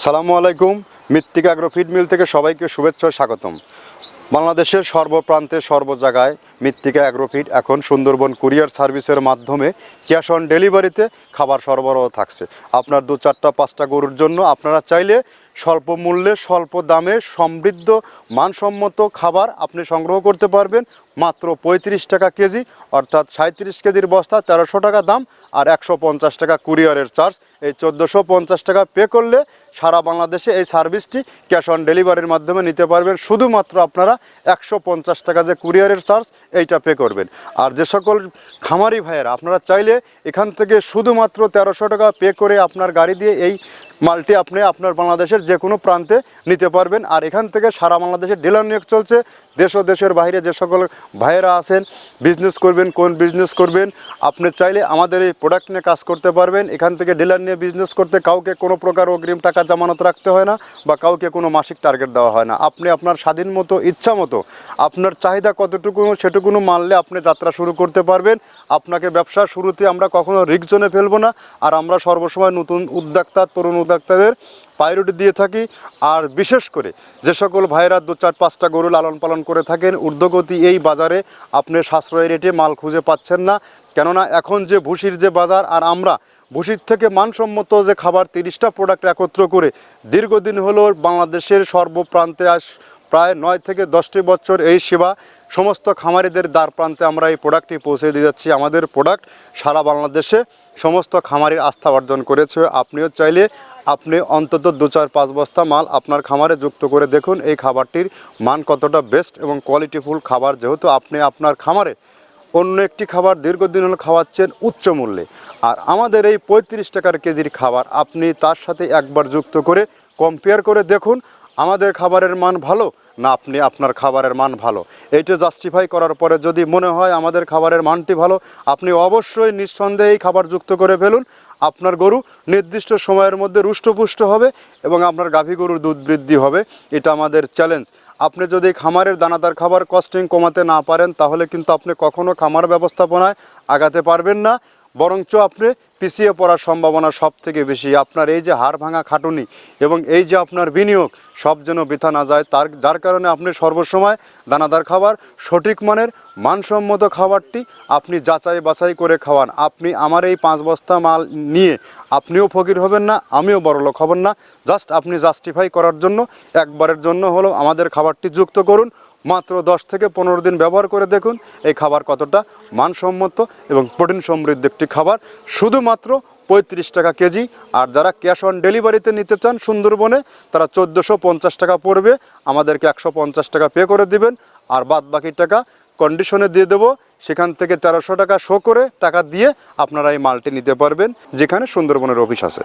আসসালামু আলাইকুম। মৃত্তিকা অ্যাগ্রো ফিড মিল থেকে সবাইকে শুভেচ্ছা ও স্বাগতম। বাংলাদেশের সর্বপ্রান্তে সর্ব জায়গায় মৃত্তিকা অ্যাগ্রো ফিড এখন সুন্দরবন কুরিয়ার সার্ভিসের মাধ্যমে ক্যাশ অন ডেলিভারিতে খাবার সরবরাহ থাকছে। আপনার 2-4-5টা গরুর জন্য আপনারা চাইলে স্বল্প মূল্যে স্বল্প দামে সমৃদ্ধ মানসম্মত খাবার আপনি সংগ্রহ করতে পারবেন মাত্র 35 টাকা কেজি, অর্থাৎ 37 কেজির বস্তা 1300 টাকা দাম, আর 150 টাকা কুরিয়ারের চার্জ। এই 1450 টাকা পে করলে সারা বাংলাদেশে এই সার্ভিসটি ক্যাশ অন ডেলিভারির মাধ্যমে নিতে পারবেন। শুধুমাত্র আপনারা 150 টাকা যে কুরিয়ারের চার্জ এইটা পে করবেন। আর যে সকল খামারি ভাইয়েরা আপনারা চাইলে এখান থেকে শুধুমাত্র 1300 টাকা পে করে আপনার গাড়ি দিয়ে এই মালটি আপনি আপনার বাংলাদেশের যে কোনো প্রান্তে নিতে পারবেন। আর এখান থেকে সারা বাংলাদেশে ডিলার নিয়োগ চলছে। দেশ ও দেশের বাইরে যে সকল ভাইয়েরা আছেন, বিজনেস করবেন, কোন বিজনেস করবেন, আপনি চাইলে আমাদের এই প্রোডাক্ট নিয়ে কাজ করতে পারবেন। এখান থেকে ডিলার নিয়ে বিজনেস করতে কাউকে কোনো প্রকার অগ্রিম টাকা জামানত রাখতে হয় না বা কাউকে কোনো মাসিক টার্গেট দেওয়া হয় না। আপনি আপনার স্বাধীন মতো, ইচ্ছা মতো, আপনার চাহিদা কতটুকু সেটুকুনো মানলে আপনি যাত্রা শুরু করতে পারবেন। আপনাকে ব্যবসার শুরুতে আমরা কখনো রিস্ক জোনে ফেলবো না। আর আমরা সর্বসময় নতুন উদ্যোক্তা, তরুণ উদ্যোক্তাদের প্রায়োরিটি দিয়ে থাকি। আর বিশেষ করে যে সকল ভাইয়েরা 2-4-5টা গরু লালন পালন করে থাকেন, ঊর্ধ্বগতি এই বাজারে আপনি সাশ্রয়ী রেটে মাল খুঁজে পাচ্ছেন না। কেননা এখন যে ভুসির যে বাজার, আর আমরা ভুসির থেকে মানসম্মত যে খাবার 30টা প্রোডাক্ট একত্র করে দীর্ঘদিন হলো বাংলাদেশের সর্বপ্রান্তে প্রায় 9 থেকে 10টি বছর এই সেবা সমস্ত খামারিদের দ্বার প্রান্তে আমরা এই প্রোডাক্টটি পৌঁছে দিয়ে যাচ্ছি। আমাদের প্রোডাক্ট সারা বাংলাদেশে সমস্ত খামারির আস্থা অর্জন করেছে। আপনিও চাইলে আপনি অন্তত 2-4-5 বস্তা মাল আপনার খামারে যুক্ত করে দেখুন এই খাবারটির মান কতটা বেস্ট এবং কোয়ালিটিফুল খাবার। যেহেতু আপনি আপনার খামারে অন্য একটি খাবার দীর্ঘদিন হলো খাওয়াচ্ছেন উচ্চ মূল্যে, আর আমাদের এই 35 টাকার কেজির খাবার আপনি তার সাথে একবার যুক্ত করে কম্পেয়ার করে দেখুন আমাদের খাবারের মান ভালো না আপনি আপনার খাবারের মান ভালো। এইটা জাস্টিফাই করার পরে যদি মনে হয় আমাদের খাবারের মানটি ভালো, আপনি অবশ্যই নিঃসন্দেহে এই খাবার যুক্ত করে ফেলুন। আপনার গরু নির্দিষ্ট সময়ের মধ্যে রুষ্টপুষ্ট হবে এবং আপনার গাভী গরুর দুধ বৃদ্ধি হবে। এটা আমাদের চ্যালেঞ্জ। আপনি যদি খামারের দানাদার খাবার কস্টিং কমাতে না পারেন তাহলে কিন্তু আপনি কখনো খামার ব্যবস্থাপনায় আগাতে পারবেন না, বরঞ্চ আপনি পিছিয়ে পড়ার সম্ভাবনা সব থেকে বেশি। আপনার এই যে হাড় ভাঙা খাটুনি এবং এই যে আপনার বিনিয়োগ সব যেন বৃথা না যায়, যার কারণে আপনি সর্বসময় দানাদার খাবার, সঠিক মানের মানসম্মত খাবারটি আপনি যাচাই বাছাই করে খাওয়ান। আপনি আমার এই 5 বস্তা মাল নিয়ে আপনিও ফকির হবেন না, আমিও বড়লোক হবেন না। জাস্ট আপনি জাস্টিফাই করার জন্য একবারের জন্য হলো আমাদের খাবারটি যুক্ত করুন। মাত্র 10 থেকে 15 দিন ব্যবহার করে দেখুন এই খাবার কতটা মানসম্মত এবং প্রোটিন সমৃদ্ধ একটি খাবার। শুধুমাত্র 35 টাকা কেজি। আর যারা ক্যাশ অন ডেলিভারিতে নিতে চান সুন্দরবনে, তারা 1450 টাকা পড়বে। আমাদেরকে 150 টাকা পে করে দিবেন, আর বাদ বাকি টাকা কন্ডিশনে দিয়ে দেবো। সেখান থেকে 1300 টাকা শো করে টাকা দিয়ে আপনারা এই মালটি নিতে পারবেন, যেখানে সুন্দরবনের অফিস আছে।